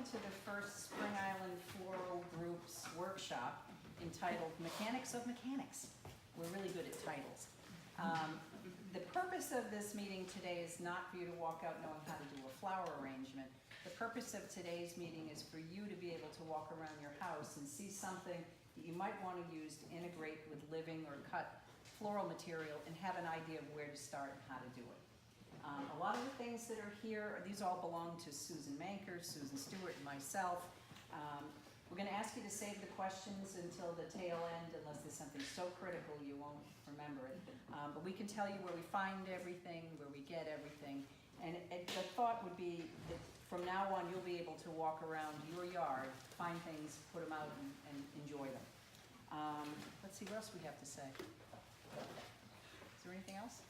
welcome to the first Spring Island Floral Group's workshop entitled Mechanics of Mechanics. We're really good at titles. The purpose of this meeting today is not for you to walk out knowing how to do a flower arrangement. The purpose of today's meeting is for you to be able to walk around your house and see something that you might want to use to integrate with living or cut floral material and have an idea of where to start and how to do it. A lot of the things that are here, these all belong to Susan Manker, Susan Stewart, and myself. We're going to ask you to save the questions until the tail end, unless there's something so critical you won't remember it. But we can tell you where we find everything, where we get everything. And the thought would be that from now on, you'll be able to walk around your yard, find things, put them out, and enjoy them. Let's see what else we have to say. Is there anything else?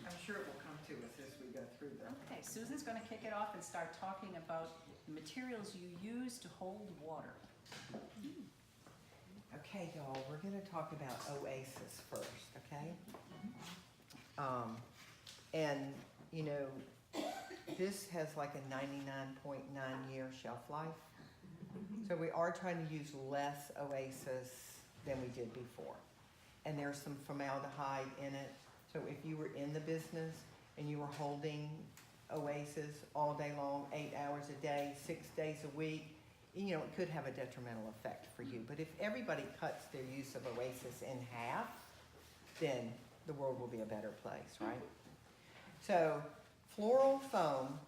I'm sure it will come to us as we go through them. Okay, Susan's going to kick it off and start talking about the materials you use to hold water. Okay, y'all, we're going to talk about Oasis first, okay? And, you know, this has like a 99.9 year shelf life. So we are trying to use less Oasis than we did before. And there's some formaldehyde in it. So if you were in the business and you were holding Oasis all day long, 8 hours a day, 6 days a week, you know, it could have a detrimental effect for you. But if everybody cuts their use of Oasis in half, then the world will be a better place, right? So floral foam,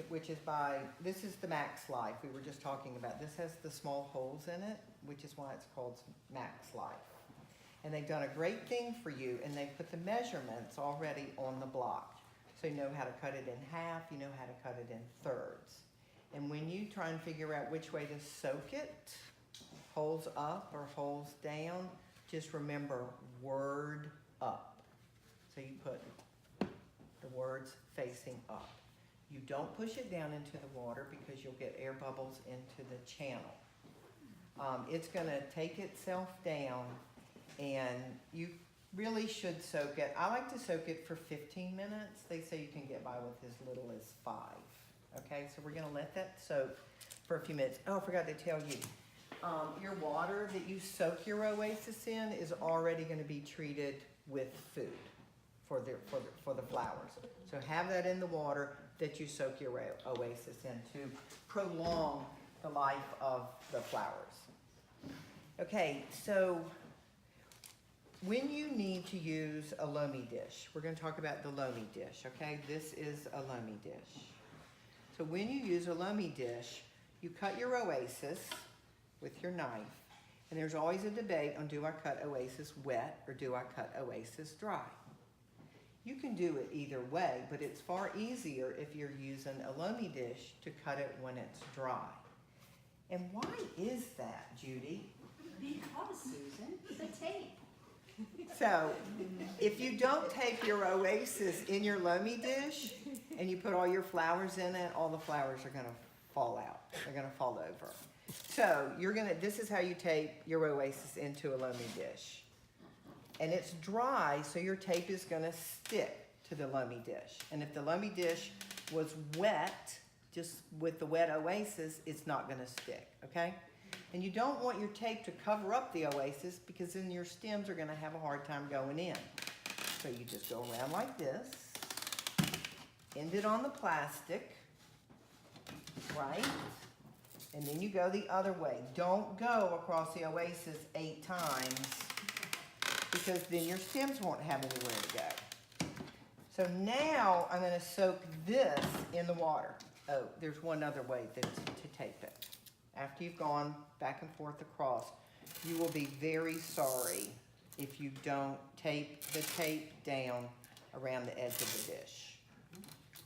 which is by, this is the Max Life we were just talking about. This has the small holes in it, which is why it's called Max Life. And they've done a great thing for you, and they put the measurements already on the block. So you know how to cut it in half, you know how to cut it in thirds. And when you try and figure out which way to soak it, holes up or holes down, just remember word up. So you put the words facing up. You don't push it down into the water because you'll get air bubbles into the channel. It's gonna take itself down, and you really should soak it. I like to soak it for 15 minutes. They say you can get by with as little as 5. Okay, so we're gonna let that soak for a few minutes. Oh, I forgot to tell you, your water that you soak your Oasis in is already gonna be treated with food for the flowers. So have that in the water that you soak your Oasis in to prolong the life of the flowers. Okay, so when you need to use a loamy dish, we're going to talk about the loamy dish, okay? This is a loamy dish. So when you use a loamy dish, you cut your Oasis with your knife, and there's always a debate on do I cut Oasis wet or do I cut Oasis dry? You can do it either way, but it's far easier if you're using a loamy dish to cut it when it's dry. And why is that, Judy? Because, Susan, the tape. So, if you don't tape your Oasis in your loamy dish and you put all your flowers in it, all the flowers are gonna fall out. They're gonna fall over. So, this is how you tape your Oasis into a loamy dish. And it's dry, so your tape is gonna stick to the loamy dish. And if the loamy dish was wet, just with the wet Oasis, it's not gonna stick, okay? And you don't want your tape to cover up the Oasis because then your stems are gonna have a hard time going in. So you just go around like this, end it on the plastic, right? And then you go the other way. Don't go across the Oasis 8 times because then your stems won't have anywhere to go. So now I'm gonna soak this in the water. Oh, there's one other way to tape it. After you've gone back and forth across, you will be very sorry if you don't tape the tape down around the edge of the dish.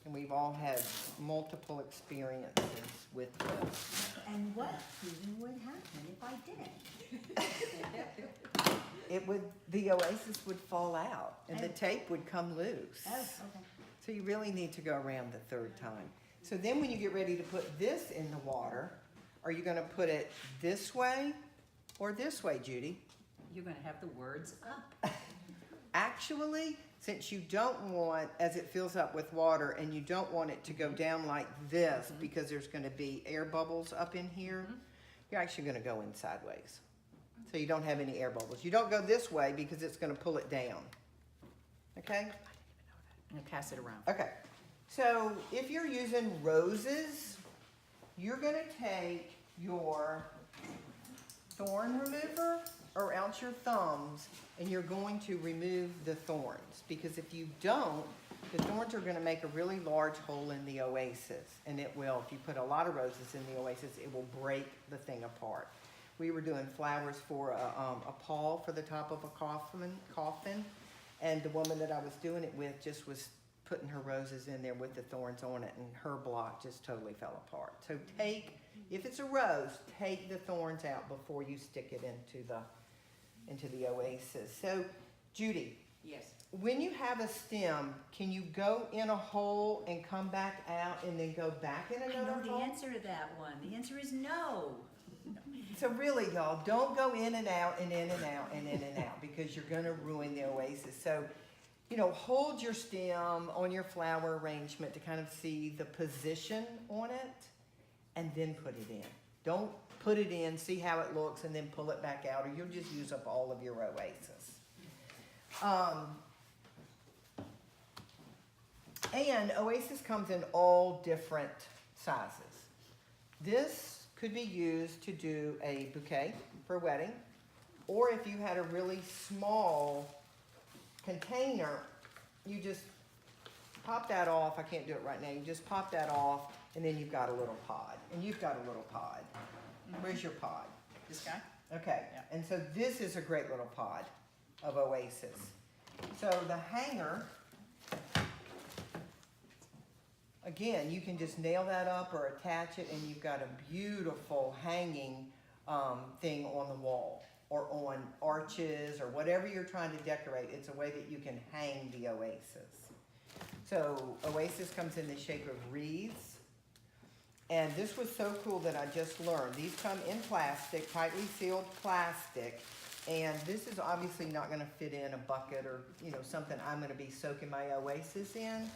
And we've all had multiple experiences with this. And what, Susan, would happen if I didn't? The Oasis would fall out and the tape would come loose. Oh, okay. So you really need to go around the 3rd time. So then when you get ready to put this in the water, are you gonna put it this way or this way, Judy? You're going to have the words up. Actually, since you don't want, as it fills up with water, and you don't want it to go down like this because there's gonna be air bubbles up in here, you're actually gonna go in sideways. So you don't have any air bubbles. You don't go this way because it's gonna pull it down. Okay? I'm gonna pass it around. Okay. So if you're using roses, you're gonna take your thorn remover or else your thumbs, and you're going to remove the thorns, because if you don't, the thorns are going to make a really large hole in the Oasis, and it will, if you put a lot of roses in the Oasis, it will break the thing apart. We were doing flowers for a pall for the top of a coffin, and the woman that I was doing it with just was putting her roses in there with the thorns on it, and her block just totally fell apart. So take, if it's a rose, take the thorns out before you stick it into the Oasis. So, Judy, Yes. when you have a stem, can you go in a hole and come back out and then go back in I another know the hole? answer to that one. The answer is no. So really, y'all, don't go in and out and in and out and in and out, because you're gonna ruin the Oasis. So, you know, hold your stem on your flower arrangement to kind of see the position on it, and then put it in. Don't put it in, see how it looks, and then pull it back out, or you'll just use up all of your Oasis. And Oasis comes in all different sizes. This could be used to do a bouquet for a wedding, or if you had a really small container, you just pop that off. I can't do it right now. You just pop that off, and then you've got a little pod. And you've got a little pod. Where's your pod? This guy? Okay, Yeah. and so this is a great little pod of Oasis. So the hanger, again, you can just nail that up or attach it, and you've got a beautiful hanging thing on the wall, or on arches, or whatever you're trying to decorate. It's a way that you can hang the Oasis. So Oasis comes in the shape of wreaths. And this was so cool that I just learned. These come in plastic, tightly sealed plastic. And this is obviously not gonna fit in a bucket or, you know, something I'm gonna be soaking my Oasis in.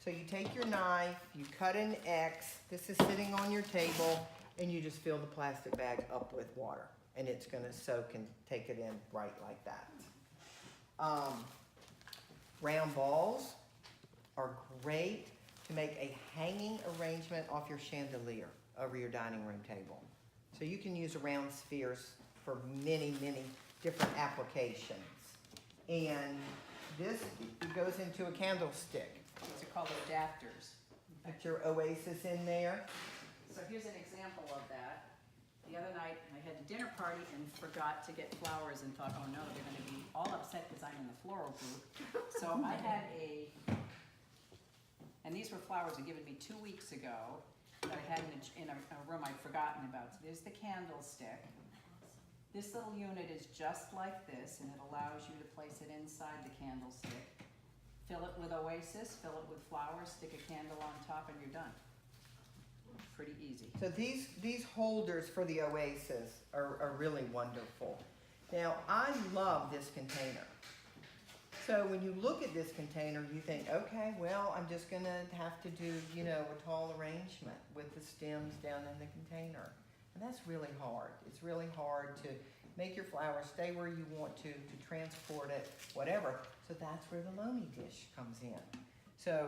So you take your knife, you cut an X, this is sitting on your table, and you just fill the plastic bag up with water. And it's gonna soak and take it in right like that. Round balls are great to make a hanging arrangement off your chandelier over your dining room table. So you can use round spheres for many, many different applications. And this goes into a candlestick. These are called adapters. Put your Oasis in there. So here's an example of that. The other night, I had a dinner party and forgot to get flowers and thought, oh no, they're gonna be all upset because I'm in the floral group. So I had and these were flowers that given me 2 weeks ago that I had in a room I'd forgotten about. So there's the candlestick. This little unit is just like this, and it allows you to place it inside the candlestick. Fill it with Oasis, fill it with flowers, stick a candle on top, and you're done. Pretty easy. So these holders for the Oasis are really wonderful. Now, I love this container. So when you look at this container, you think, okay, well, I'm just gonna have to do, you know, a tall arrangement with the stems down in the container. And that's really hard. It's really hard to make your flower stay where you want to transport it, whatever. So that's where the loamy dish comes in. So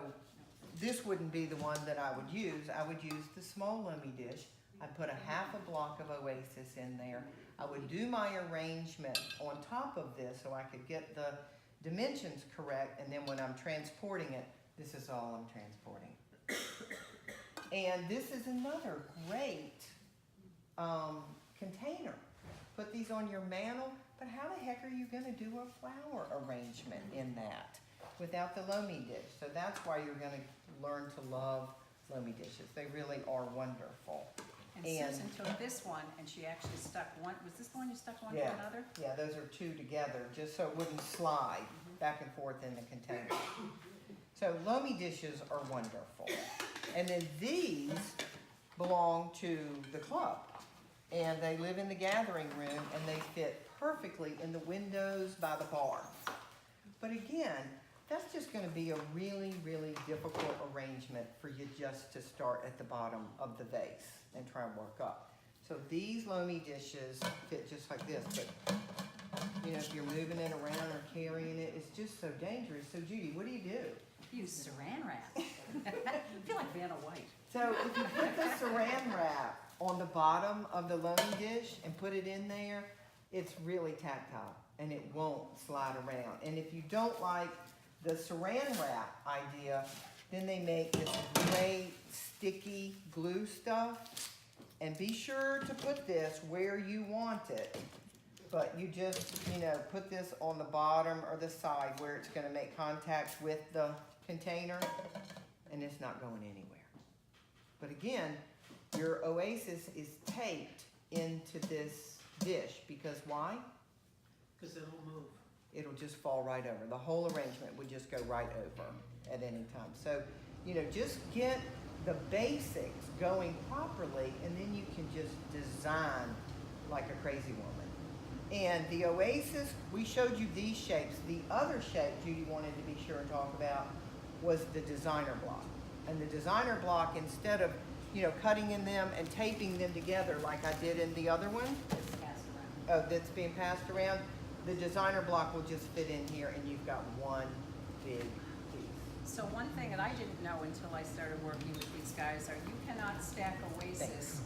this wouldn't be the one that I would use. I would use the small loamy dish. I'd put a half a block of Oasis in there. I would do my arrangement on top of this so I could get the dimensions correct, and then when I'm transporting it, this is all I'm transporting. And this is another great container. Put these on your mantle, but how the heck are you gonna do a flower arrangement in that without the loamy dish? So that's why you're gonna learn to love loamy dishes. They really are wonderful. And Susan took this one and she actually stuck one, was this the one you stuck one to Yeah. another? Yeah, those are two together, just so it wouldn't slide back and forth in the container. So loamy dishes are wonderful. And then these belong to the club. And they live in the gathering room, and they fit perfectly in the windows by the bar. But again, that's just gonna be a really, really difficult arrangement for you just to start at the bottom of the vase and try and work up. So these loamy dishes fit just like this, but you know, if you're moving it around or carrying it, it's just so dangerous. So Judy, what do? Use saran wrap. I feel like Vanna White. So if you put the saran wrap on the bottom of the loamy dish and put it in there, it's really tactile and it won't slide around. And if you don't like the saran wrap idea, then they make this great sticky glue stuff. And be sure to put this where you want it. But you just, you know, put this on the bottom or the side where it's gonna make contact with the container and it's not going anywhere. But again, your Oasis is taped into this dish because why? Because it'll move. It'll just fall right over. The whole arrangement would just go right over at any time. So, you know, just get the basics going properly and then you can just design like a crazy woman. And the Oasis, we showed you these shapes. The other shape Judy wanted to be sure and talk about was the designer block. And the designer block, instead of, you know, cutting in them and taping them together like I did in the other one, Pass around. that's being passed around, the designer block will just fit in here and you've got one big piece. So one thing that I didn't know until I started working with these guys are you cannot stack Oasis. Thanks.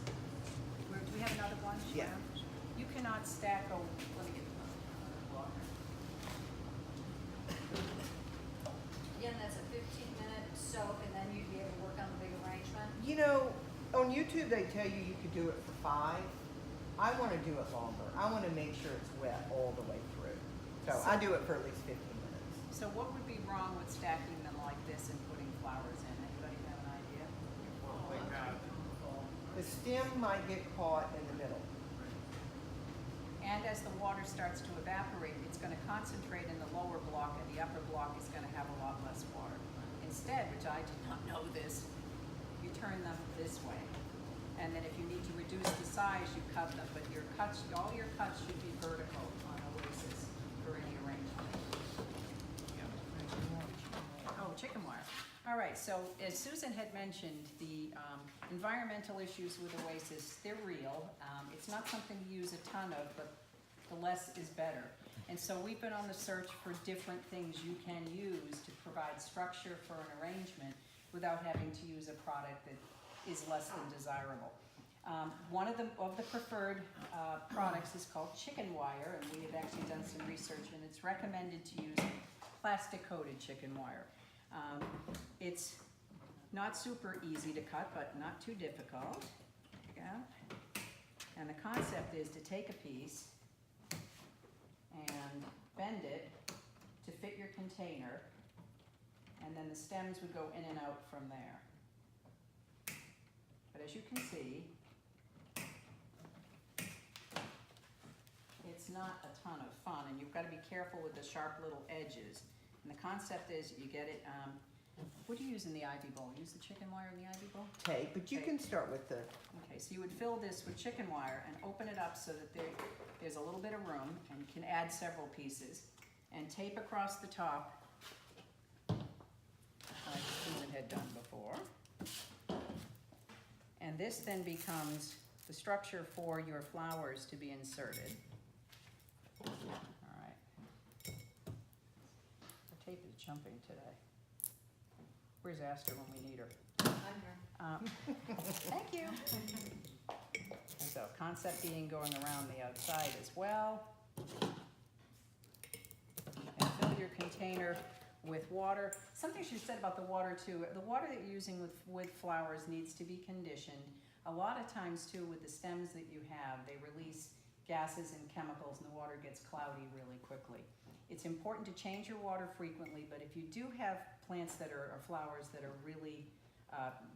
Do we have another one? Yeah. You cannot stack let me get the block. Again, that's a 15-minute soak, and then you'd be able to work on the big arrangement. You know, on YouTube they tell you you could do it for 5. I want to do it longer. I want to make sure it's wet all the way through. So I do it for at least 15 minutes. So what would be wrong with stacking them like this and putting flowers in? Anybody have an idea? The stem might get caught in the middle. And as the water starts to evaporate, it's going to concentrate in the lower block and the upper block is going to have a lot less water. Instead, which I did not know this, you turn them this way. And then if you need to reduce the size, you cut them, but your cuts, all your cuts should be vertical on Oasis for any arrangement. Oh, chicken wire. All right, so as Susan had mentioned, the environmental issues with Oasis, they're real. It's not something to use a ton of, but the less is better. And so we've been on the search for different things you can use to provide structure for an arrangement without having to use a product that is less than desirable. One of the preferred products is called chicken wire, and we have actually done some research, and it's recommended to use plastic-coated chicken wire. It's not super easy to cut, but not too difficult. There you go. And the concept is to take a piece and bend it to fit your container, and then the stems would go in and out from there. But as you can see, it's not a ton of fun, and you've got to be careful with the sharp little edges. And the concept is you get it, what do you use in the ivy bowl? Use the chicken wire in the ivy bowl? Tape, but you can start with the, Okay, so you would fill this with chicken wire and open it up so that there's a little bit of room, and you can add several pieces, and tape across the top, like Susan had done before. And this then becomes the structure for your flowers to be inserted. All right. The tape is jumping today. Where's Astor when we need her? I'm here. Thank you. And so concept being going around the outside as well. And fill your container with water. Something she said about the water too. The water that you're using with flowers needs to be conditioned. A lot of times too, with the stems that you have, they release gases and chemicals and the water gets cloudy really quickly. It's important to change your water frequently, but if you do have plants that are, or flowers that are really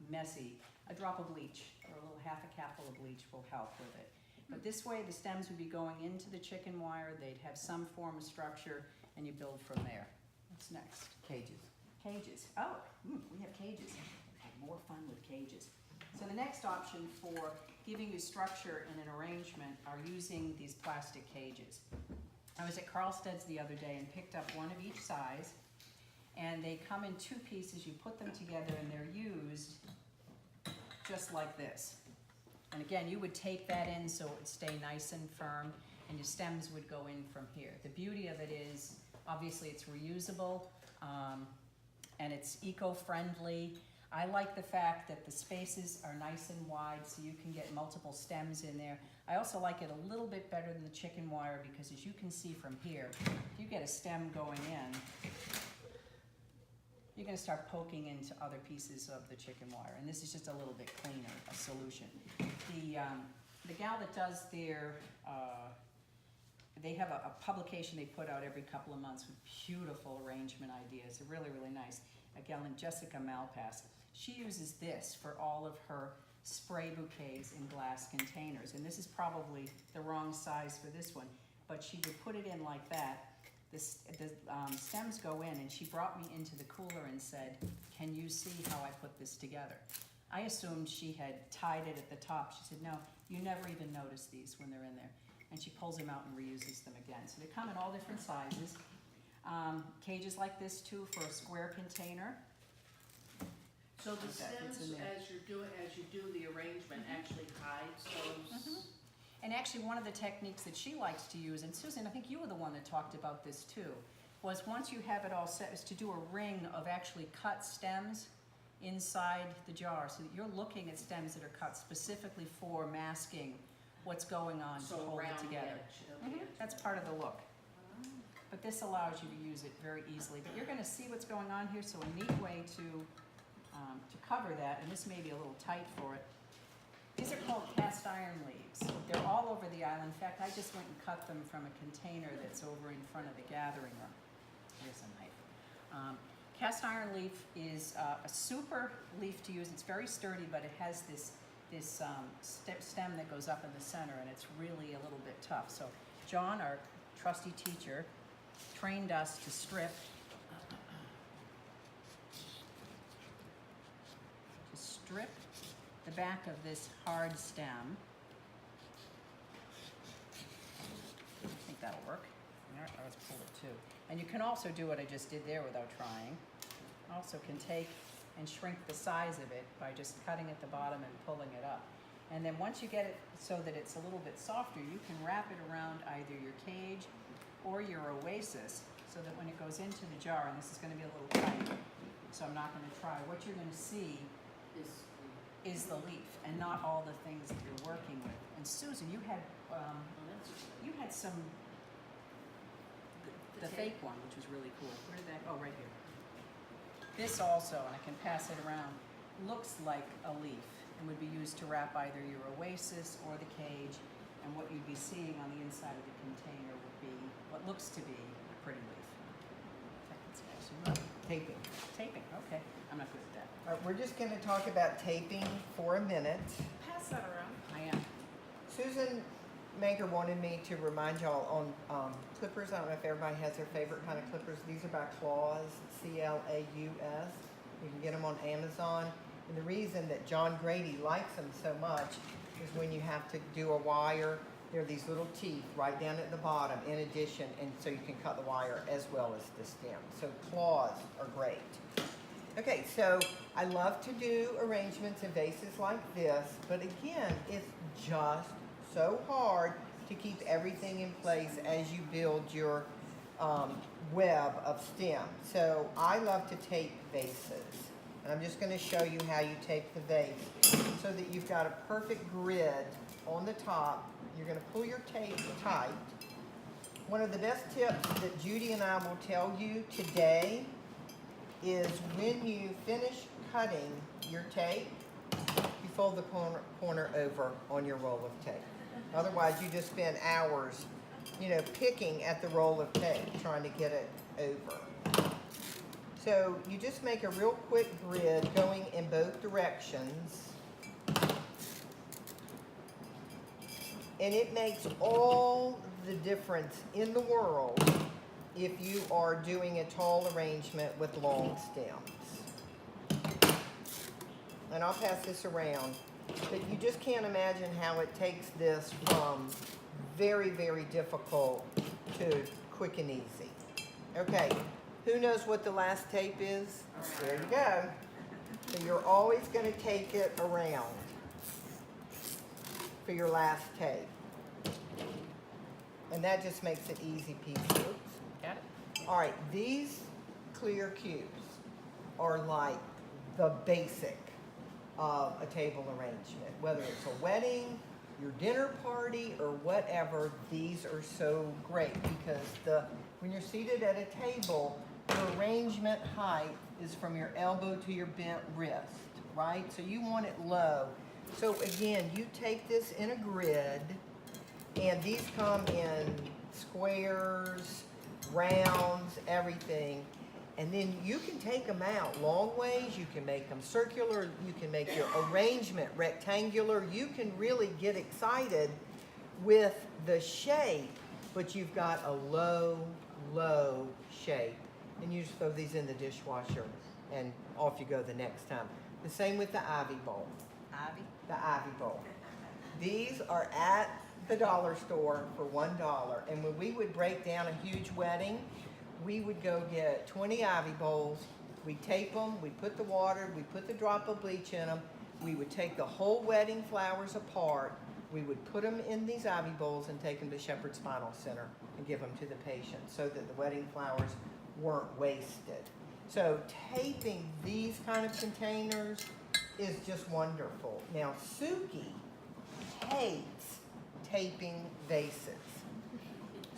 messy, a drop of bleach or a little half a capful of bleach will help with it. But this way the stems would be going into the chicken wire, they'd have some form of structure, and you build from there. What's next? cages. Cages. Oh, we have cages. We've had more fun with cages. So the next option for giving you structure in an arrangement are using these plastic cages. I was at Carlsted's the other day and picked up one of each size, and they come in 2 pieces. You put them together and they're used just like this. And again, you would tape that in so it would stay nice and firm, and your stems would go in from here. The beauty of it is, obviously it's reusable, and it's eco-friendly. I like the fact that the spaces are nice and wide so you can get multiple stems in there. I also like it a little bit better than the chicken wire because, as you can see from here, if you get a stem going in, you're gonna start poking into other pieces of the chicken wire, and this is just a little bit cleaner, a solution. The gal that does their, they have a publication they put out every couple of months with beautiful arrangement ideas. They're really, really nice. A gal named Jessica Malpass. She uses this for all of her spray bouquets in glass containers, and this is probably the wrong size for this one, but she would put it in like that. The stems go in, and she brought me into the cooler and said, "Can you see how I put this together?" I assumed she had tied it at the top. She said, "No, you never even notice these when they're in there." And she pulls them out and reuses them again. So they come in all different sizes. Cages like this too for a square container. So the That fits stems, in there. as you do the arrangement, actually hides those? And actually, one of the techniques that she likes to use, and Susan, I think you were the one that talked about this too, was once you have it all set, is to do a ring of actually cut stems inside the jar, so that you're looking at stems that are cut specifically for masking what's going on to So hold it around the together. edge of the edge. That's part of the look. But this allows you to use it very easily. But you're gonna see what's going on here, so a neat way to cover that, and this may be a little tight for it. These are called cast iron leaves. They're all over the island. In fact, I just went and cut them from a container that's over in front of the gathering room. Here's a knife. Cast iron leaf is a super leaf to use. It's very sturdy, but it has this stem that goes up in the center, and it's really a little bit tough. So John, our trusty teacher, trained us to strip the back of this hard stem. I think that'll work. All right, let's pull it too. And you can also do what I just did there without trying. Also can take and shrink the size of it by just cutting at the bottom and pulling it up. And then once you get it so that it's a little bit softer, you can wrap it around either your cage or your Oasis, so that when it goes into the jar, and this is gonna be a little tight, so I'm not gonna try, what you're gonna see is the leaf and not all the things that you're working with. And Susan, you had some, the fake one, which was really cool. Where did that, oh, right here. This also, and I can pass it around, looks like a leaf and would be used to wrap either your Oasis or the cage, and what you'd be seeing on the inside of the container would be what looks to be a pretty leaf. Taping. Taping, okay. I'm not good at that. All right, we're just gonna talk about taping for a minute. Pass that around. I am. Susan Maker wanted me to remind y'all on clippers. I don't know if everybody has their favorite kind of clippers. These are by Claus, C-L-A-U-S. You can get them on Amazon. And the reason that John Grady likes them so much is when you have to do a wire, there are these little teeth right down at the bottom in addition, and so you can cut the wire as well as the stem. So claws are great. Okay, so I love to do arrangements in vases like this, but again, it's just so hard to keep everything in place as you build your web of stem. So I love to tape vases. And I'm just going to show you how you tape the vase so that you've got a perfect grid on the top. You're going to pull your tape tight. One of the best tips that Judy and I will tell you today is when you finish cutting your tape, you fold the corner over on your roll of tape. Otherwise, you just spend hours, picking at the roll of tape, trying to get it over. So you just make a real quick grid going in both directions. And it makes all the difference in the world if you are doing a tall arrangement with long stems. And I'll pass this around. But you just can't imagine how it takes this from very, very difficult to quick and easy. Okay, who knows what the last tape is? There you go. So you're always going to take it around for your last tape. And that just makes it easy peasy. Oops. Got it? All right, these clear cubes are like the basic of a table arrangement. Whether it's a wedding, your dinner party, or whatever, these are so great because when you're seated at a table, the arrangement height is from your elbow to your bent wrist, right? So you want it low. So again, you take this in a grid, and these come in squares, rounds, everything. And then you can take them out long ways, you can make them circular, you can make your arrangement rectangular. You can really get excited with the shape, but you've got a low, low shape. And you just throw these in the dishwasher and off you go the next time. The same with the ivy bowl. Ivy? The ivy bowl. These are at the dollar store for $1. And when we would break down a huge wedding, we would go get 20 ivy bowls. We tape them, we put the water, we put the drop of bleach in them. We would take the whole wedding flowers apart. We would put them in these ivy bowls and take them to Shepherd's Spinal Center and give them to the patient so that the wedding flowers weren't wasted. So taping these kind of containers is just wonderful. Now, Suki hates taping vases.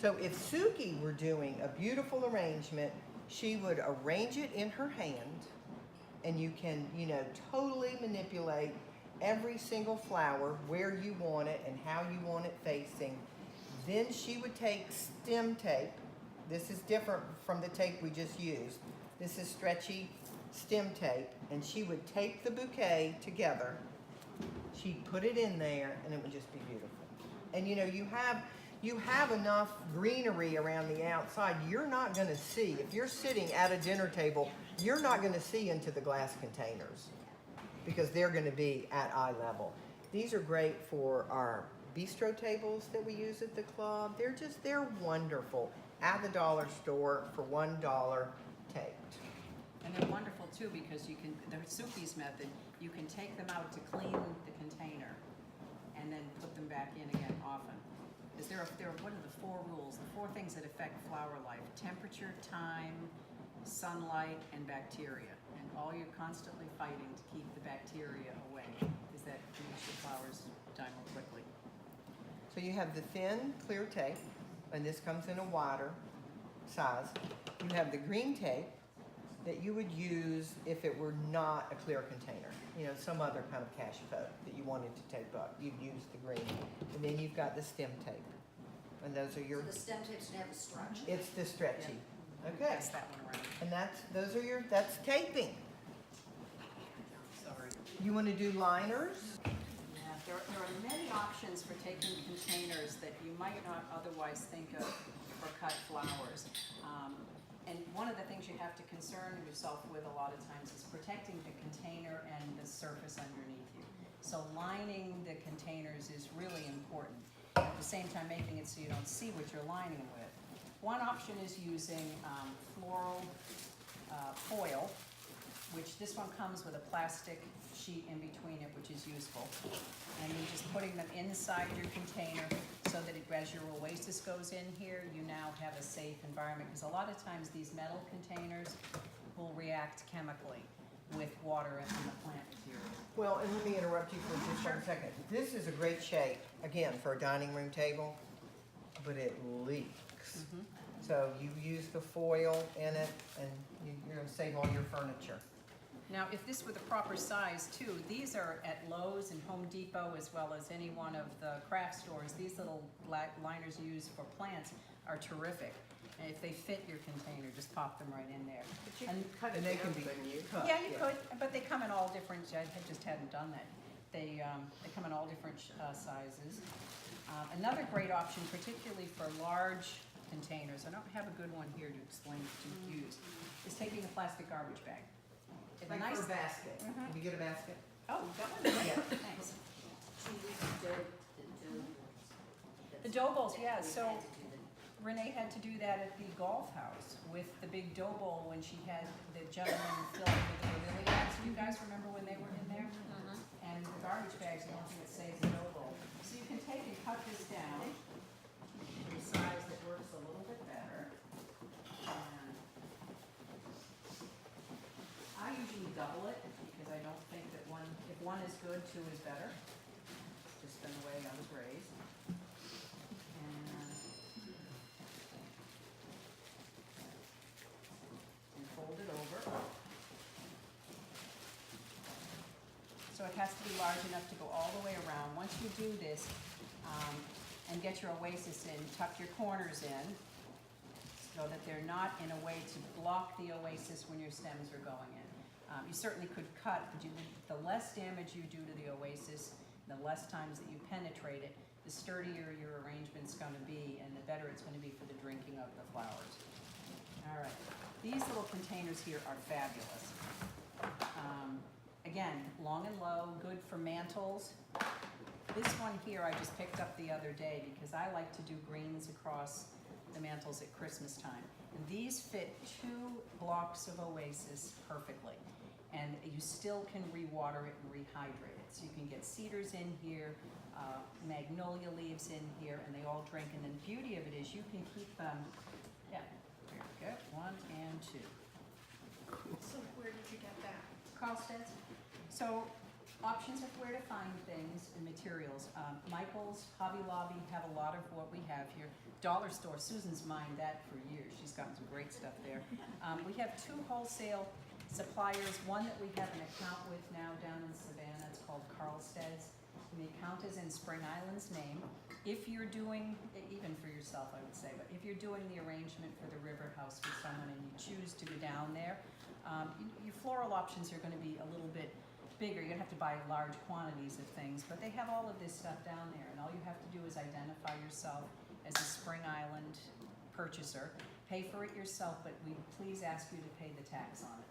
So if Suki were doing a beautiful arrangement, she would arrange it in her hand, and you can, totally manipulate every single flower where you want it and how you want it facing. Then she would take stem tape. This is different from the tape we just used. This is stretchy stem tape, and she would tape the bouquet together. She'd put it in there, and it would just be beautiful. And you have enough greenery around the outside. You're not going to see, if you're sitting at a dinner table, you're not going to see into the glass containers because they're going to be at eye level. These are great for our bistro tables that we use at the club. They're wonderful at the dollar store for $1 taped. And they're wonderful too because the Suki's method, you can take them out to clean the container and then put them back in again often. Because what are the 4 rules, the 4 things that affect flower life: temperature, time, sunlight, and bacteria. And all you're constantly fighting to keep the bacteria away is that makes your flowers die more quickly. So you have the thin, clear tape, and this comes in a wider size. You have the green tape that you would use if it were not a clear container. Some other kind of cash foe that you wanted to tape up. You'd use the green. And then you've got the stem tape. And those are your... So the stem tape's gonna have a stretch. It's the stretchy. Okay. Pass that one around. And that's taping. Sorry. You want to do liners? Yeah, there are many options for taking containers that you might not otherwise think of for cut flowers. And one of the things you have to concern yourself with a lot of times is protecting the container and the surface underneath you. So lining the containers is really important. At the same time, making it so you don't see what you're lining them with. One option is using floral foil, which this one comes with a plastic sheet in between it, which is useful. And you're just putting them inside your container so that as your Oasis goes in here, you now have a safe environment. Because a lot of times these metal containers will react chemically with water and the plant material. Well, and let me interrupt you for just 1 second. This is a great shape, again, for a dining room table, but it leaks. Mm-hmm. So you use the foil in it, and you're going to save all your furniture. Now, if this were the proper size too, these are at Lowe's and Home Depot as well as any one of the craft stores. These little black liners used for plants are terrific. And if they fit your container, just pop them right in there. And They can be cut. yeah, you could, but they come in all different, I just hadn't done that. They come in all different sizes. Another great option, particularly for large containers, I don't have a good one here to explain to use, is taking a plastic garbage bag. If a Like nice for a basket. Mhm. Can you get a basket? Oh, that one? Yeah. Thanks. See, we did the dough. The dough bowls, yeah, so Renee had to do that at the golf house with the big dough bowl when she had the gentleman fill it with the bromeliads. Do you guys remember when they were in there? And the garbage bags, the only thing that saves the dough bowl. So you can take and cut this down to a size that works a little bit better. And I usually double it because I don't think that if one is good, two is better. It's just been the way I was raised. And fold it over. So it has to be large enough to go all the way around. Once you do this, and get your Oasis in, tuck your corners in, so that they're not in a way to block the Oasis when your stems are going in. You certainly could cut, but the less damage you do to the Oasis, the less times that you penetrate it, the sturdier your arrangement's gonna be, and the better it's gonna be for the drinking of the flowers. All right, these little containers here are fabulous. Again, long and low, good for mantles. This one here I just picked up the other day because I like to do greens across the mantles at Christmas time. And these fit 2 blocks of Oasis perfectly. And you still can re-water it and rehydrate it. So you can get cedars in here, magnolia leaves in here, and they all drink. And then the beauty of it is you can keep them, yeah, there we go, 1 and 2. So where did you get that? Carlsted's. So options of where to find things and materials. Michael's, Hobby Lobby have a lot of what we have here. Dollar store, Susan's mined that for years. She's gotten some great stuff there. We have 2 wholesale suppliers, one that we have an account with now down in Savannah. It's called Carlsted's. And the account is in Spring Island's name. If you're doing, even for yourself I would say, but if you're doing the arrangement for the river house with someone and you choose to go down there, your floral options are going to be a little bit bigger. You're gonna have to buy large quantities of things, but they have all of this stuff down there, and all you have to do is identify yourself as a Spring Island purchaser, pay for it yourself, but we please ask you to pay the tax on it.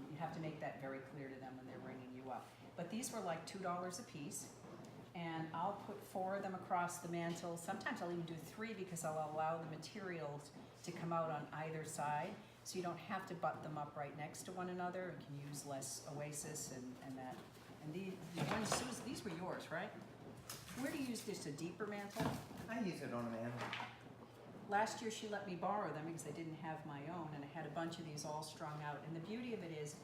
You have to make that very clear to them when they're ringing you up. But these were like $2 a piece, and I'll put 4 of them across the mantle. Sometimes I'll even do 3 because I'll allow the materials to come out on either side, so you don't have to butt them up right next to one another, and can use less Oasis and that. And the ones, Susan, these were yours, right? Where do you use this, a deeper mantle? I use it on a mantle. Last year she let me borrow them because I didn't have my own, and I had a bunch of these all strung out. And the beauty of it is,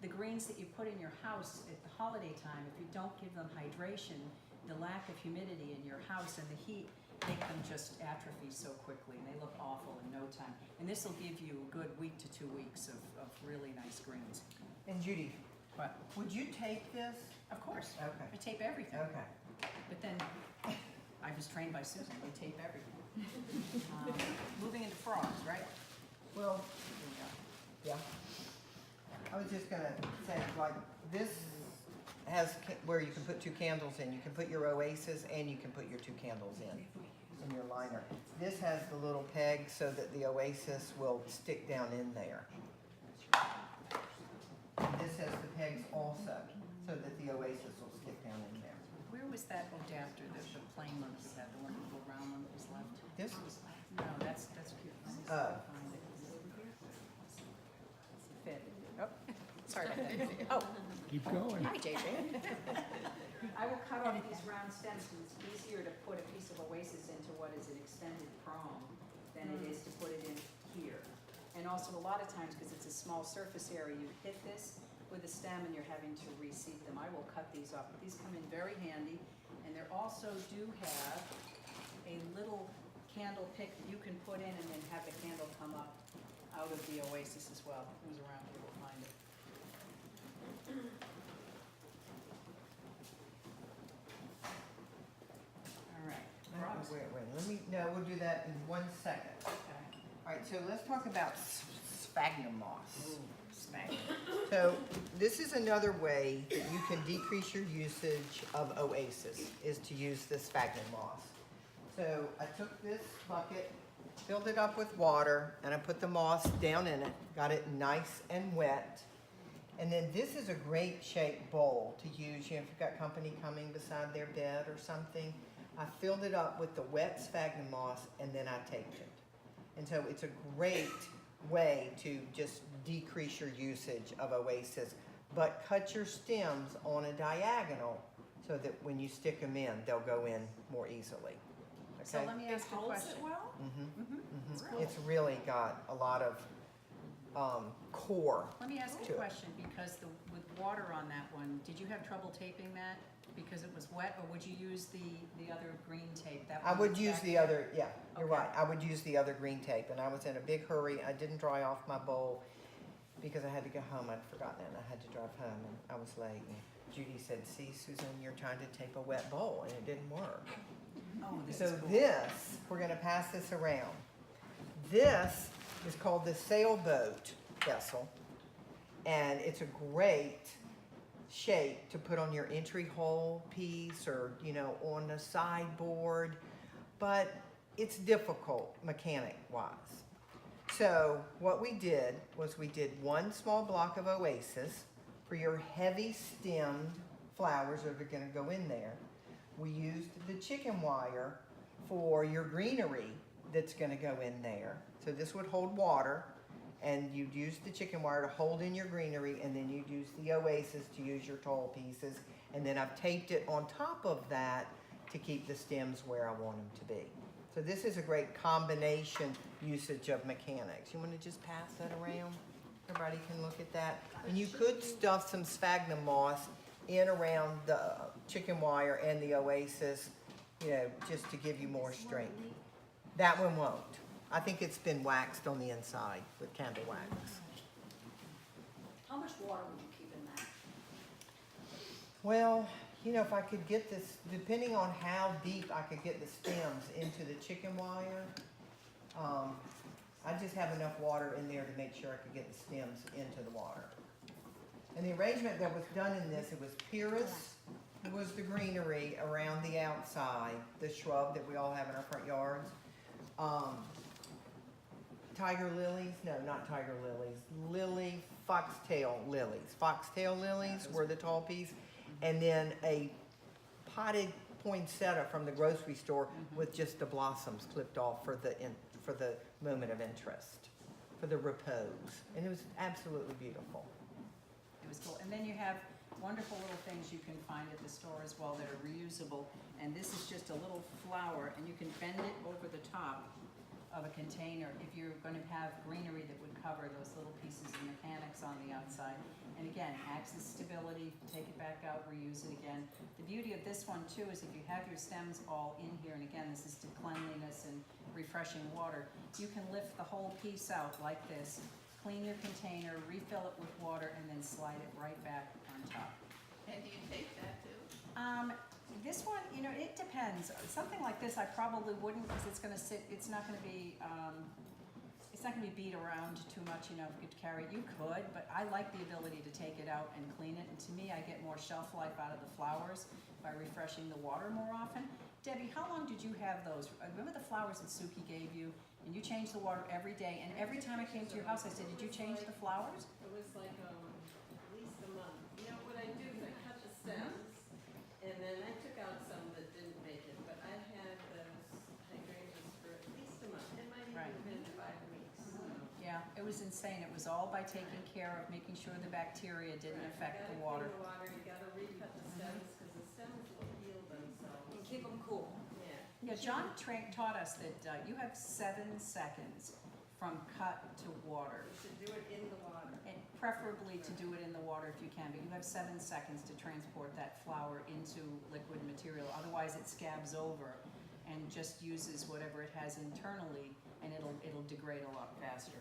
the greens that you put in your house at the holiday time, if you don't give them hydration, the lack of humidity in your house and the heat make them just atrophy so quickly, and they look awful in no time. And this will give you a good week to 2 weeks of really nice greens. And Judy, But, would you take this? of course, Okay. I tape everything. Okay. But then, I was trained by Susan, we tape everything. Moving into frogs, right? Well, Here we go. yeah. I was just gonna say, like, this has where you can put 2 candles in. You can put your Oasis and you can put your 2 candles in your liner. This has the little peg so that the Oasis will stick down in there. This has the pegs also so that the Oasis will stick down in there. Where was that adapter, the plain one that we had, the one little round one that was left? This? No, that's cute. Oh. Fit. Oh, sorry about that. Oh, Keep going. hi, JJ. I will cut off these round stems, and it's easier to put a piece of Oasis into what is an extended prong than it is to put it in here. And also, a lot of times, because it's a small surface area, you hit this with a stem and you're having to reseat them. I will cut these off. These come in very handy, and they also do have a little candle pick that you can put in and then have the candle come up out of the Oasis as well. Who's around here will find it. All right. Frogs. Wait, let me, no, we'll do that in 1 second. Okay. All right, so let's talk about sphagnum moss. Ooh, sphagnum. So this is another way that you can decrease your usage of Oasis, is to use the sphagnum moss. So I took this bucket, filled it up with water, and I put the moss down in it, got it nice and wet. And then this is a great shaped bowl to use, you know, if you've got company coming beside their bed or something. I filled it up with the wet sphagnum moss and then I taped it. And so it's a great way to just decrease your usage of Oasis, but cut your stems on a diagonal so that when you stick them in, they'll go in more easily. So Okay? let me ask you a holds question. it well? It's really got a lot of core. Let me ask To you it. a question, because with water on that one, did you have trouble taping that because it was wet, or would you use the other green tape? That I one would that's use back the there? other, yeah, you're Okay. right. I would use the other green tape, and I was in a big hurry. I didn't dry off my bowl because I had to go home. I'd forgotten it, and I had to drive home, and I was late. And Judy said, "See, Susan, you're trying to tape a wet bowl," and it didn't work. Oh, this So is cool. this, we're gonna pass this around. This is called the sailboat vessel, and it's a great shape to put on your entry hole piece or, you know, on the sideboard, but it's difficult mechanic wise. So what we did was we did one small block of Oasis for your heavy stemmed flowers that are gonna go in there. We used the chicken wire for your greenery that's gonna go in there. So this would hold water, and you'd use the chicken wire to hold in your greenery, and then you'd use the Oasis to use your tall pieces. And then I've taped it on top of that to keep the stems where I want them to be. So this is a great combination usage of mechanics. You wanna just pass that around? Everybody can look at that. And you could stuff some sphagnum moss in around the chicken wire and the Oasis, you know, just to give you more strength. That one won't. I think it's been waxed on the inside with candle wax. How much water would you keep in that? Well, you know, if I could get this, depending on how deep I could get the stems into the chicken wire, I just have enough water in there to make sure I could get the stems into the water. And the arrangement that was done in this, it was Paris, was the greenery around the outside, the shrub that we all have in our front yards. Tiger lilies, no, not tiger lilies, foxtail lilies. Foxtail lilies were the tall piece. And then a potted poinsettia from the grocery store with just the blossoms clipped off for the moment of interest, for the repose. And it was absolutely beautiful. It was cool. And then you have wonderful little things you can find at the store as well that are reusable. And this is just a little flower, and you can bend it over the top of a container if you're going to have greenery that would cover those little pieces of mechanics on the outside. And again, acts as stability, take it back out, reuse it again. The beauty of this one too is if you have your stems all in here, and again, this is to cleanliness and refreshing water, you can lift the whole piece out like this, clean your container, refill it with water, and then slide it right back on top. And do you take that too? This one, you know, it depends. Something like this, I probably wouldn't, because it's gonna sit, it's not gonna be beat around too much, you know, if you could carry it, you could, but I like the ability to take it out and clean it, and to me, I get more shelf life out of the flowers by refreshing the water more often. Debbie, how long did you have those? Remember the flowers that Suki gave you, and you changed the water every day, and every time I came to your house, I said, did you change the flowers? It was like, at least a month. You know, what I do is I cut the stems, and then I took out some that didn't make it, but I had those hydrangeas for at least a month. It might Right. even been 5 weeks. Yeah, it was insane. It was all by taking care of making sure the bacteria didn't affect the water. You gotta clean the water, you gotta recut the stems, because the stems will heal themselves. And keep them cool. Yeah. Yeah, John taught us that you have 7 seconds from cut to water. You should do it in the water. And preferably to do it in the water if you can, but you have 7 seconds to transport that flower into liquid material. Otherwise, it scabs over and just uses whatever it has internally, and it'll degrade a lot faster.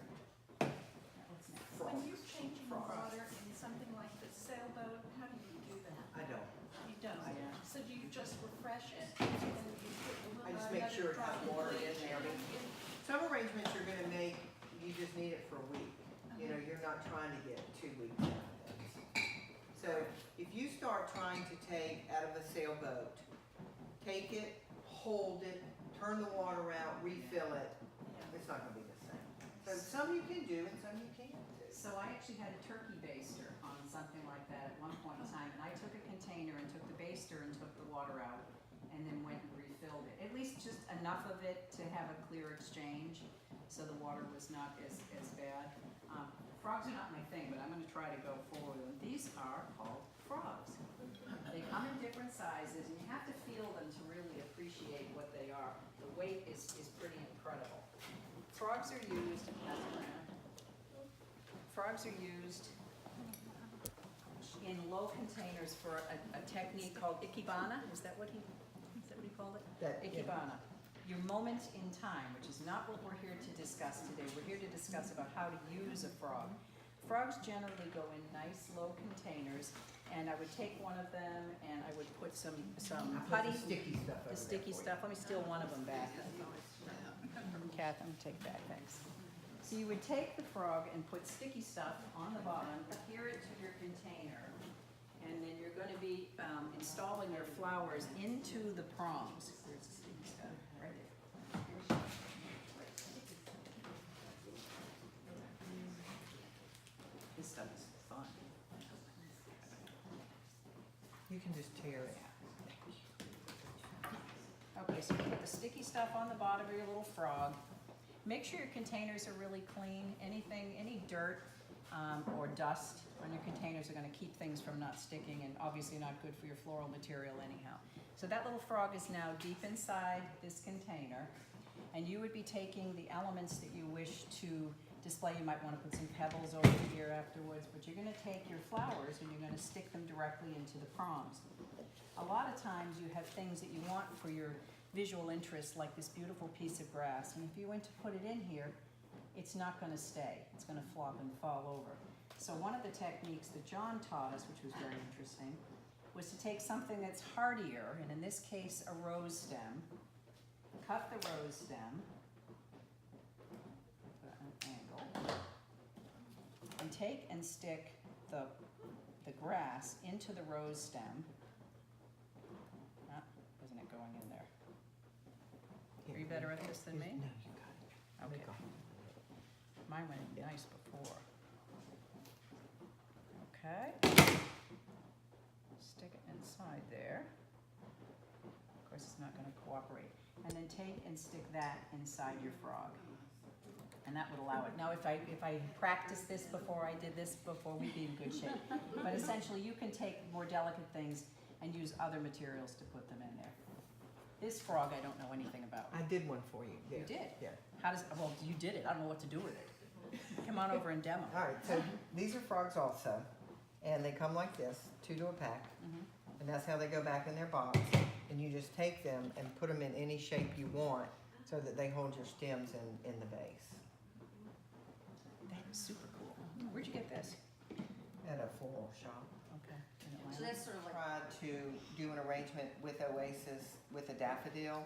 When you're changing the water in something like the sailboat, how do you do that? I don't. You don't? Yeah. So do you just refresh it and you put a little I just make sure it has drop in water the in there. bleach Some arrangements you're gonna make, you just need it for a week. You know, you're not trying to get 2 weeks out of things. So if you start trying to take out of a sailboat, take it, hold it, turn the water out, refill it, it's not gonna be the same. So some you can do and some you can't do. So I actually had a turkey baster on something like that at one point in time, and I took a container and took the baster and took the water out, and then went and refilled filled it, at least just enough of it to have a clear exchange, so the water was not as bad. Frogs are not my thing, but I'm gonna try to go forward with them. These are called frogs. They come in different sizes, and you have to feel them to really appreciate what they are. The weight is pretty incredible. Frogs are used, in low containers for a technique called ikebana. Is that what he called it? Ikebana. Your moment in time, which is not what we're here to discuss today. We're here to discuss about how to use a frog. Frogs generally go in nice low containers, and I would take one of them and I would put some putty. Sticky stuff over The there sticky for you. stuff. Let me steal one of them back. Kath, I'm gonna take that, thanks. So you would take the frog and put sticky stuff on the bottom, adhere it to your container, and then you're gonna be installing your flowers into the prongs. Where's the sticky stuff? Right there. This stuff is fun. You can just tear it. Okay, so you put the sticky stuff on the bottom of your little frog. Make sure your containers are really clean. Any dirt or dust on your containers are gonna keep things from not sticking, and obviously not good for your floral material anyhow. So that little frog is now deep inside this container, and you would be taking the elements that you wish to display. You might wanna put some pebbles over here afterwards, but you're gonna take your flowers and you're gonna stick them directly into the prongs. A lot of times you have things that you want for your visual interest, like this beautiful piece of grass, and if you went to put it in here, it's not gonna stay. It's gonna flop and fall over. So one of the techniques that John taught us, which was very interesting, was to take something that's hardier, and in this case a rose stem, cut the rose stem, put it at an angle, and take and stick the grass into the rose stem. Isn't it going in there? Are you better at this than me? No, you got it. Okay. Make a- Mine went in nice before. Okay. Stick it inside there. Of course, it's not gonna cooperate. And then take and stick that inside your frog. And that would allow it. Now, if I practiced this before, I did this before, we'd be in good shape. But essentially, you can take more delicate things and use other materials to put them in there. This frog, I don't know anything about. I did one for you. You there. did? Yeah. How does, well, you did it. I don't know what to do with it. Come on over and demo. All right, so these are frogs also, and they come like this, 2 to a pack, Mhm. and that's how they go back in their box. And you just take them and put them in any shape you want so that they hold your stems in the vase. That is super cool. Where'd you get this? At a floral shop. Okay. In So Atlanta? that's sort of like, Tried to do an arrangement with Oasis with a daffodil,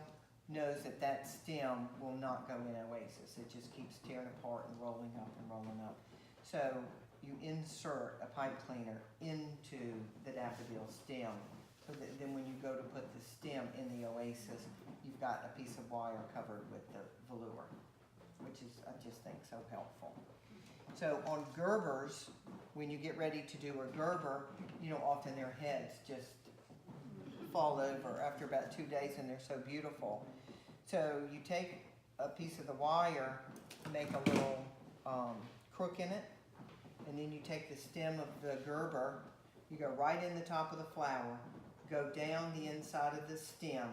knows that that stem will not go in Oasis. It just keeps tearing apart and rolling up and rolling up. So you insert a pipe cleaner into the daffodil stem, so that then when you go to put the stem in the Oasis, you've got a piece of wire covered with the velour, which is, I just think, so helpful. So on Gerbers, when you get ready to do a Gerber, often their heads just fall over after about 2 days, and they're so beautiful. So you take a piece of the wire, make a little crook in it, and then you take the stem of the Gerber, you go right in the top of the flower, go down the inside of the stem,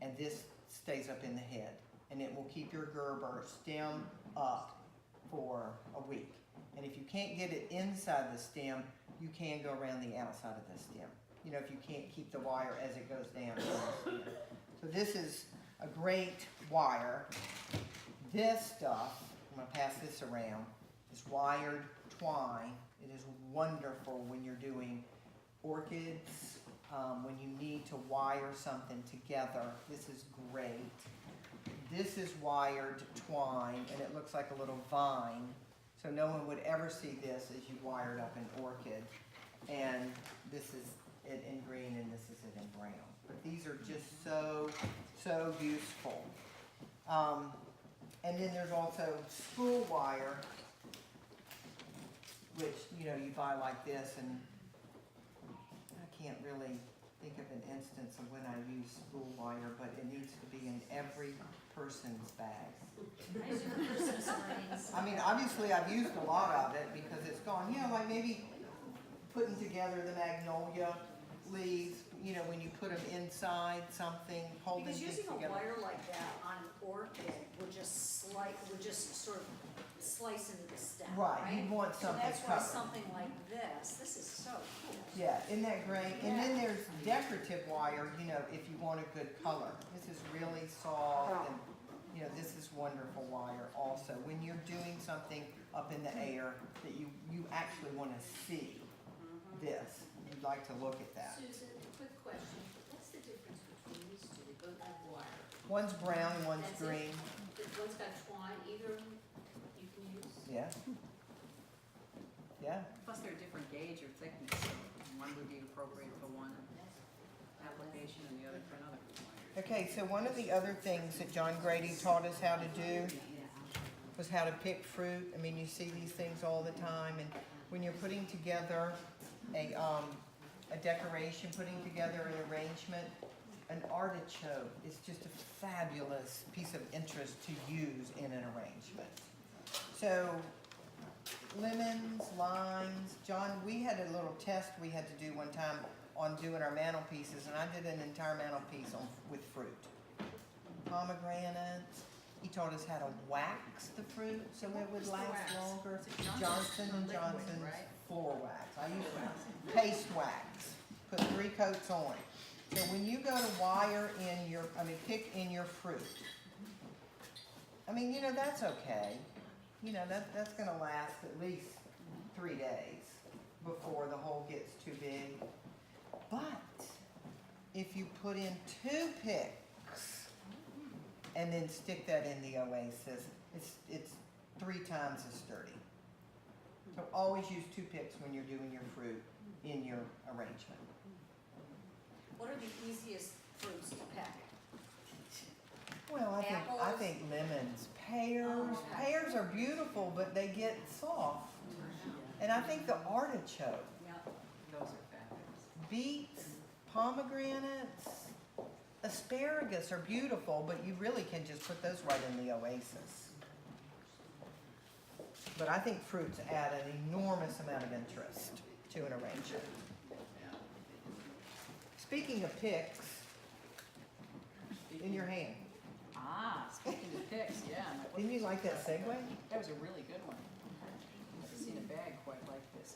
and this stays up in the head. And it will keep your Gerber stem up for a week. And if you can't get it inside the stem, you can go around the outside of the stem. If you can't keep the wire as it goes down to the stem. So this is a great wire. This stuff, I'm gonna pass this around, is wired twine. It is wonderful when you're doing orchids, when you need to wire something together. This is great. This is wired twine, and it looks like a little vine. So no one would ever see this as you wired up an orchid. And this is it in green, and this is it in brown. But these are just so, so useful. And then there's also spool wire, which, you buy like this, and I can't really think of an instance of when I use spool wire, but it needs to be in every person's bag. I use it for Christmas rings. I mean, obviously, I've used a lot of it because it's gone, like maybe putting together the magnolia leaves, when you put them inside something, holding Because things using a together. wire like that on an orchid would just sort of slice into the stem, Right, right? you'd want So something that's why covered. something like this is so cool. Yeah, isn't that great? And then there's decorative wire, if you want a good color. This is really soft and, this is wonderful wire also. When you're doing something up in the air that you actually want to see this, you'd like to look at that. Susan, quick question, what's the difference between these two? They both have wire. One's brown, one's That's it? green. One's got twine, either of them you can use? Yeah. Yeah. Plus they're different gauge or thickness, so one would be appropriate for one application and the other for another. Okay, so one of the other things that John Grady taught us how to do was how to pick fruit. I mean, you see these things all the time, and when you're putting together a decoration, putting together an arrangement, an artichoke is just a fabulous piece of interest to use in an arrangement. So, lemons, limes, John, we had a little test we had to do one time on doing our mantelpieces, and I did an entire mantelpiece with fruit. Pomegranates. He taught us how to wax the fruit so it would last longer. Johnson & Johnson's floor wax. I use paste wax. Put 3 coats on. So when you go to pick in your fruit, that's okay. That's gonna last at least 3 days before the hole gets too big. But if you put in 2 picks and then stick that in the Oasis, it's 3 times as sturdy. So always use 2 picks when you're doing your fruit in your arrangement. What are the easiest fruits to pick? Well, I Apples? think lemons, pears. Oh, okay. Pears are beautiful, but they get soft. And I think the artichoke, Yep. Those are fabulous. beets, pomegranates, asparagus are beautiful, but you really can just put those right in the Oasis. But I think fruits add an enormous amount of interest to an arrangement. Speaking of picks, in your hand. Speaking of picks, yeah. Didn't you like that segue? That was a really good one. I've never seen a bag quite like this.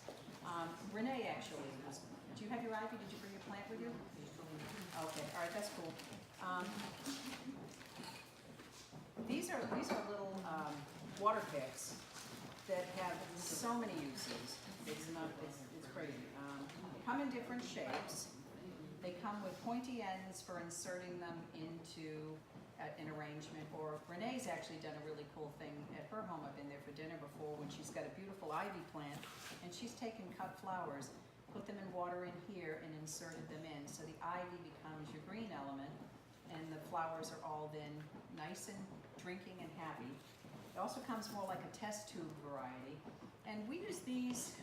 Renee actually was, do you have your ivy? Did you bring your plant with you? Okay, all right, that's cool. These are little water picks that have so many uses. It's crazy. They come in different shapes. They come with pointy ends for inserting them into an arrangement, or Renee's actually done a really cool thing at her home. I've been there for dinner before when she's got a beautiful ivy plant, and she's taken cut flowers, put them in water in here, and inserted them in. So the ivy becomes your green element, and the flowers are all then nice and drinking and happy. It also comes more like a test tube variety, and we use these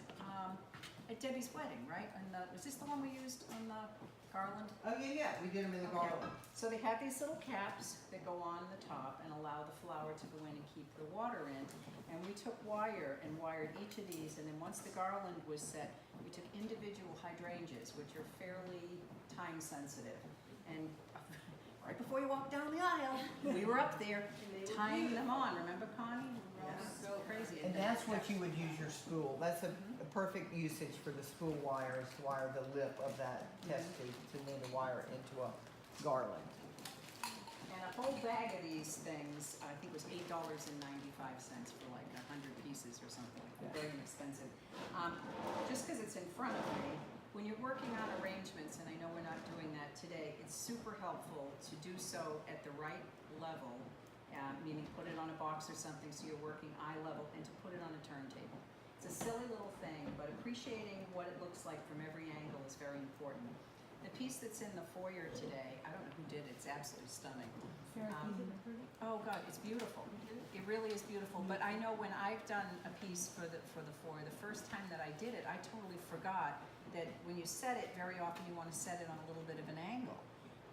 at Debbie's wedding, right? And was this the one we used on the garland? Oh, yeah, we did them in the Okay. garland. So they have these little caps that go on the top and allow the flower to go in and keep the water in. And we took wire and wired each of these, and then once the garland was set, we took individual hydrangeas, which are fairly time sensitive. And right before you walk down the aisle, we were up there tying them on. Remember, Connie? So crazy. And that's what you would use your spool. That's a perfect usage for the spool wire, is to wire the lip of that test tube to then to wire into a garland. And a whole bag of these things, I think was $8.95 for like 100 pieces or something like that. Very inexpensive. Just because it's in front of me, when you're working on arrangements, and I know we're not doing that today, it's super helpful to do so at the right level, meaning put it on a box or something so you're working eye level, and to put it on a turntable. It's a silly little thing, but appreciating what it looks like from every angle is very important. The piece that's in the foyer today, I don't know who did it, it's absolutely stunning. Oh God, it's beautiful. It It really is beautiful, but I know when I've done a piece for the floor, the first time that I did it, I totally forgot that when you set it, very often you want to set it on a little bit of an angle.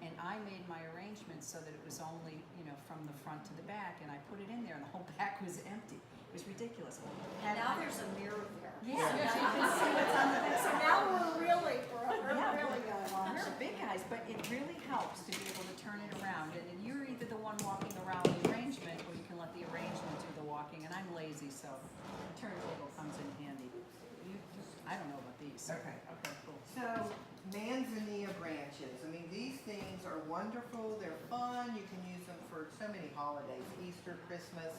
And I made my arrangements so that it was only, from the front to the back, and I put it in there, and the whole back was empty. It was ridiculous. And now there's a mirror there. Yeah. So now you can see what's on the back. So now we're really Yeah. going on. We're big guys, but it really helps to be able to turn it around. And then you're either the one walking around the arrangement, or you can let the arrangement do the walking. And I'm lazy, so the turntable comes in handy. I don't know about these. Okay. Okay, cool. So, Manzanilla branches, I mean, these things are wonderful, they're fun, you can use them for so many holidays, Easter, Christmas.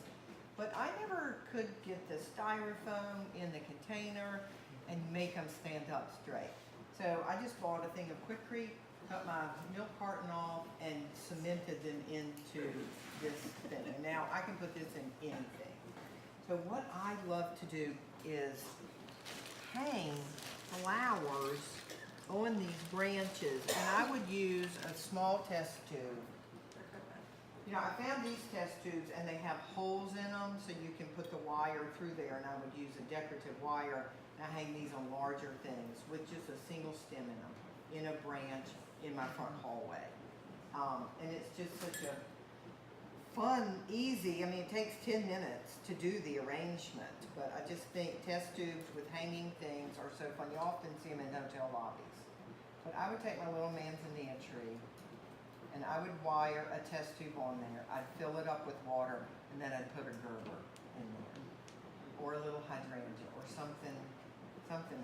But I never could get the styrofoam in the container and make them stand up straight. So I just bought a thing of Quikrete, cut my milk carton off, and cemented them into this thing. And now I can put this in anything. So what I love to do is hang flowers on these branches, and I would use a small test tube. I found these test tubes and they have holes in them so you can put the wire through there, and I would use a decorative wire, and I hang these on larger things with just a single stem in them, in a branch in my front hallway. And it's just such a fun, easy, it takes 10 minutes to do the arrangement, but I just think test tubes with hanging things are so fun. You often see them in hotel lobbies. But I would take my little manzanilla tree, and I would wire a test tube on there. I'd fill it up with water, and then I'd put a Gerber in there, or a little hydrangea, or something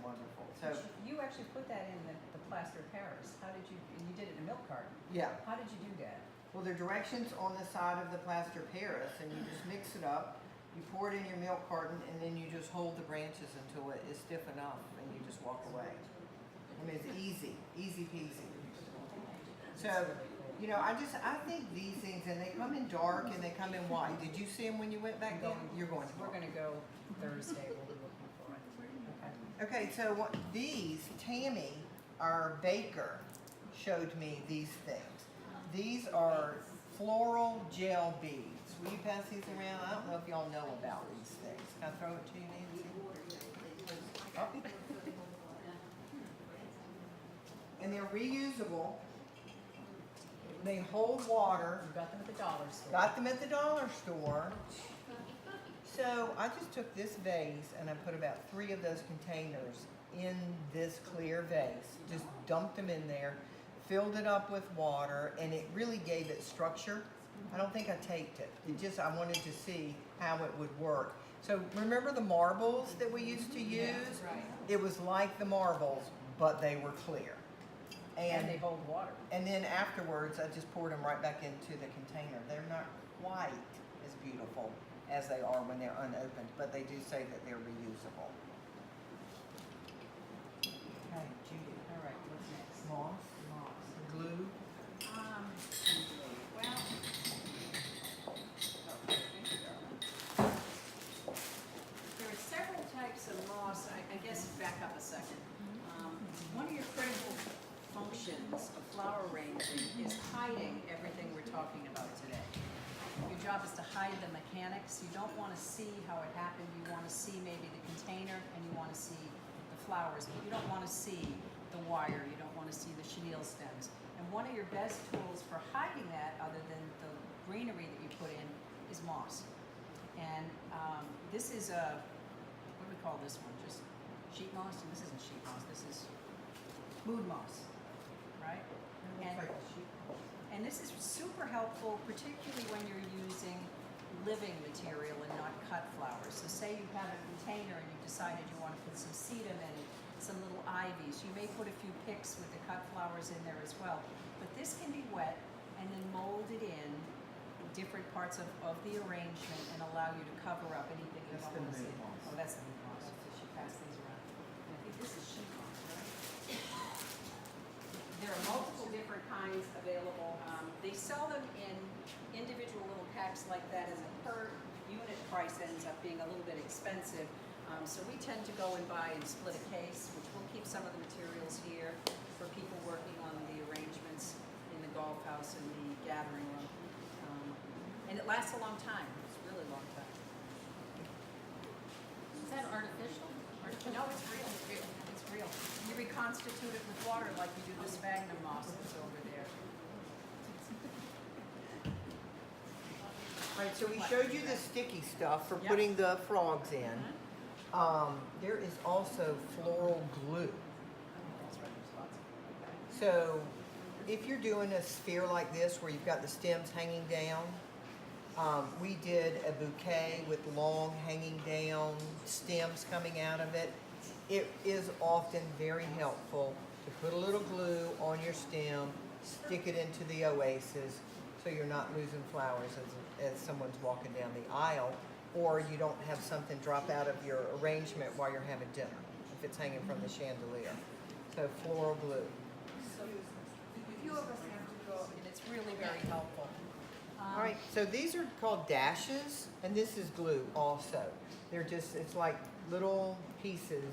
wonderful. So You actually put that in the Plaster of Paris. How did you, and you did it in a milk carton. yeah. How did you do that? Well, there are directions on the side of the Plaster of Paris, and you just mix it up, you pour it in your milk carton, and then you just hold the branches until it is stiff enough, and you just walk away. It's easy peasy. So, I think these things, and they come in dark and they come in white. Did you see them when you went back then? You're going to. We're gonna go Thursday, we'll be looking for it. Okay, so these, Tammy, our baker, showed me these things. These are floral gel beads. Will you pass these around? I don't know if y'all know about these things. Can I throw it to you, Nancy? Oh. And they're reusable. They hold water. You got them at the dollar store. Got them at the dollar store. So I just took this vase and I put about 3 of those containers in this clear vase. Just dumped them in there, filled it up with water, and it really gave it structure. I don't think I taped it. I wanted to see how it would work. So remember the marbles that we used to use? Yeah, right. It was like the marbles, but they were clear. And they hold water. And then afterwards, I just poured them right back into the container. They're not quite as beautiful as they are when they're unopened, but they do say that they're reusable. Okay, Judy. All right, what's next? Moss, glue. Well, there are several types of moss. I guess back up a second. One of your critical functions of flower arranging is hiding everything we're talking about today. Your job is to hide the mechanics. You don't want to see how it happened. You want to see maybe the container, and you want to see the flowers, but you don't want to see the wire. You don't want to see the chenille stems. And one of your best tools for hiding that, other than the greenery that you put in, is moss. And this is a, what do we call this one? Just sheet moss? And this isn't sheet moss. This is mood moss, right? And this is super helpful, particularly when you're using living material and not cut flowers. So say you have a container and you decided you want to put some sedum in it, some little ivies. You may put a few picks with the cut flowers in there as well. But this can be wet and then molded in different parts of the arrangement and allow you to cover up anything you That's don't the want to see. mood moss. Oh, that's the mood moss. So she passed these around. And I think this is sheet moss, right? There are multiple different kinds available. They sell them in individual little packs like that, as a per unit price ends up being a little bit expensive. So we tend to go and buy and split a case, which will keep some of the materials here for people working on the arrangements in the golf house and the gathering room. And it lasts a long time. It's a really long time. No, it's real, it's real. You reconstitute it with water like you do the sphagnum moss that's over there. All right, so we showed you the sticky stuff for Yep. putting the frogs in. There is also floral glue. That's right, there's lots of. So if you're doing a sphere like this where you've got the stems hanging down, we did a bouquet with long hanging down stems coming out of it. It is often very helpful to put a little glue on your stem, stick it into the Oasis so you're not losing flowers as someone's walking down the aisle, or you don't have something drop out of your arrangement while you're having dinner, if it's hanging from the chandelier. So floral glue. A few of us have to go, and it's really very helpful. All right, so these are called dashes, and this is glue also. They're just, it's like little pieces,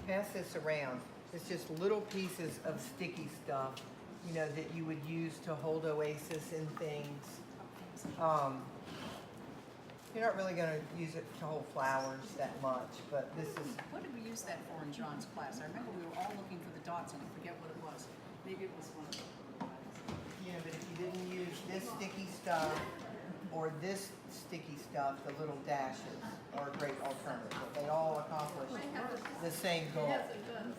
pass this around. It's just little pieces of sticky stuff, you know, that you would use to hold Oasis in things. You're not really gonna use it to hold flowers that much, but this is, What did we use that for in John's class? I remember we were all looking for the dots, and I forget what it was. Maybe it was one of them. you know, but if you didn't use this sticky stuff or this sticky stuff, the little dashes are a great alternative. They all accomplish the same goal. Yes, it does.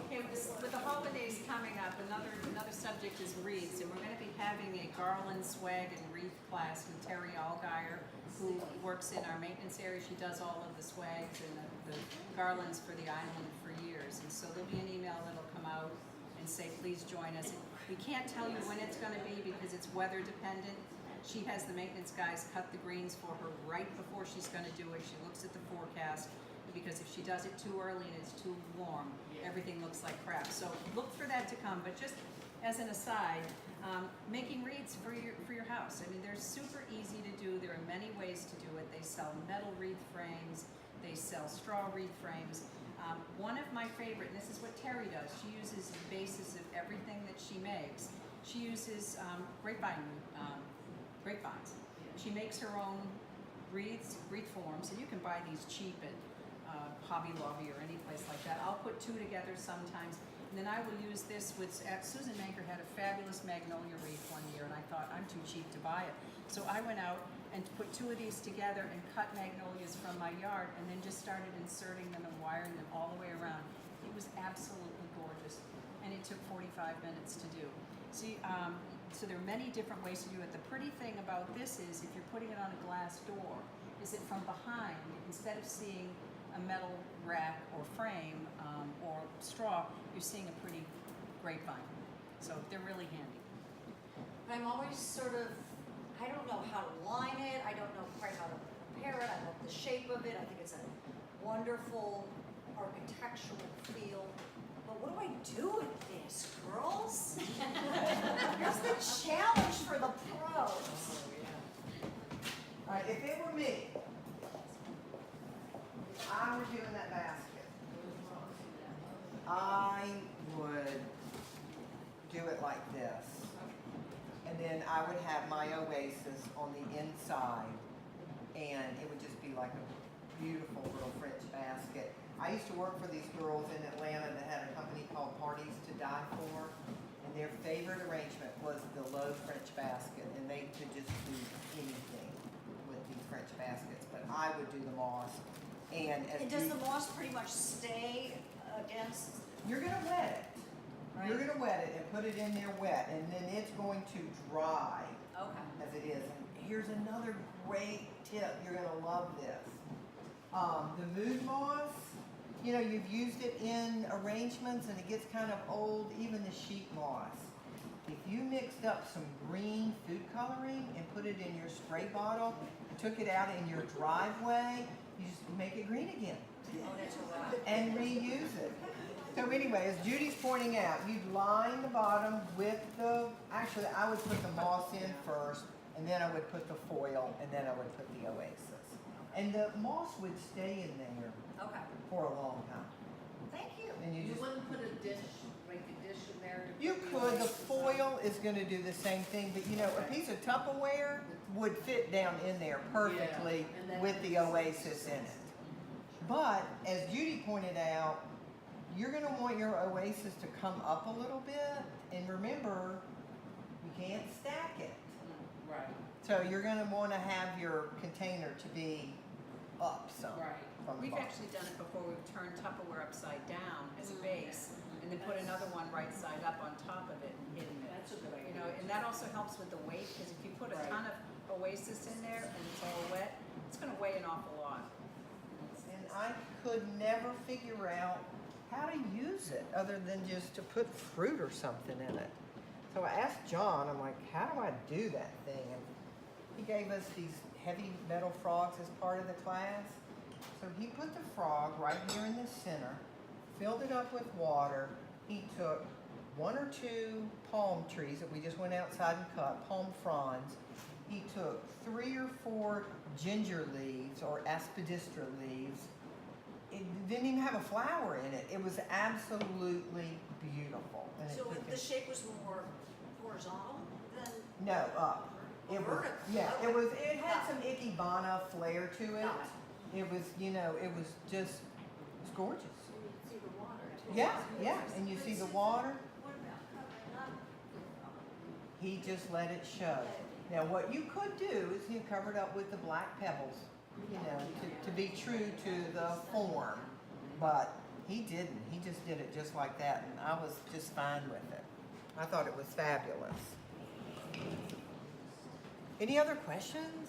Okay, with the holidays coming up, another subject is wreaths, and we're gonna be having a garland, swag, and wreath class with Terry Allgaier, who works in our maintenance area. She does all of the swags and the garlands for the island for years. And so there'll be an email that'll come out and say, please join us. We can't tell you when it's gonna be because it's weather dependent. She has the maintenance guys cut the greens for her right before she's gonna do it. She looks at the forecast, because if she does it too early and it's too warm, everything looks like crap. So look for that to come, but just as an aside, making wreaths for your house. I mean, they're super easy to do. There are many ways to do it. They sell metal wreath frames. They sell straw wreath frames. One of my favorite, and this is what Terry does, she uses the basis of everything that she makes. She uses grapevines. She makes her own wreath forms, and you can buy these cheap at Hobby Lobby or any place like that. I'll put two together sometimes, and then I will use this with, Susan Manker had a fabulous magnolia wreath one year, and I thought, I'm too cheap to buy it. So I went out and put two of these together and cut magnolias from my yard, and then just started inserting them and wiring them all the way around. It was absolutely gorgeous, and it took 45 minutes to do. See, so there are many different ways to do it. The pretty thing about this is, if you're putting it on a glass door, is that from behind, instead of seeing a metal rack or frame or straw, you're seeing a pretty grapevine. So they're really handy. But I'm always sort of, I don't know how to line it, I don't know quite how to prepare it, I love the shape of it, I think it's a wonderful architectural feel. But what do I do with this, girls? Here's the challenge for the pros. All right, if it were me, if I were doing that basket, I would do it like this. And then I would have my Oasis on the inside, and it would just be like a beautiful little French basket. I used to work for these girls in Atlanta that had a company called Parties to Die For, and their favorite arrangement was the low French basket, and they could just do anything with these French baskets, but I would do the moss. And as And does you- the moss pretty much stay against? you're gonna wet it. Right. You're gonna wet it and put it in there wet, and then it's going to dry Okay. as it is. And here's another great tip. You're gonna love this. The mood moss, you know, you've used it in arrangements and it gets kind of old, even the sheet moss. If you mixed up some green food coloring and put it in your spray bottle, took it out in your driveway, you just make it green again Oh, that's all right. and reuse it. So anyway, as Judy's pointing out, you'd line the bottom with the, actually I would put the moss in first, and then I would put the foil, and then I would put the Oasis. And the moss would stay in there Okay. for a long time. Thank you. And you You just, wouldn't put a dish, like a dish in there? to you put could, the Oasis foil is gonna do the same thing, but you know, a piece of Tupperware would fit down in there perfectly and then with the it's- Oasis in it. But as Judy pointed out, you're gonna want your oasis to come up a little bit, and remember, you can't stack it. Right, So you're gonna wanna have your container to be up some right. from the We've bottom. actually done it before, we've turned Tupperware upside down as a base, and then put another one right side up on top of it and hidden it. That's a good idea. You know, and that also helps with the weight, because if you put a ton of Oasis in there and it's all wet, it's gonna weigh an awful lot. And I could never figure out how to use it other than just to put fruit or something in it. So I asked John, I'm like, how do I do that thing? And he gave us these heavy metal frogs as part of the class. So he put the frog right here in the center, filled it up with water. He took 1 or 2 palm trees that we just went outside and cut, palm fronds. He took 3 or 4 ginger leaves or aspidistra leaves. It didn't even have a flower in it. It was absolutely beautiful. And it So took the it- shape was more horizontal than no, up. It was, vertical? yeah, Okay. it had some ikebana flair to it. Got It was, you know, it was just, it was gorgeous. And you can see the water too. Yeah, and you see the water, What about covering up the frog? he just let it show. Now, what you could do is you cover it up with the black pebbles, you know, to be true to the form. But he didn't, he just did it just like that, and I was just fine with it. I thought it was fabulous. Any other questions?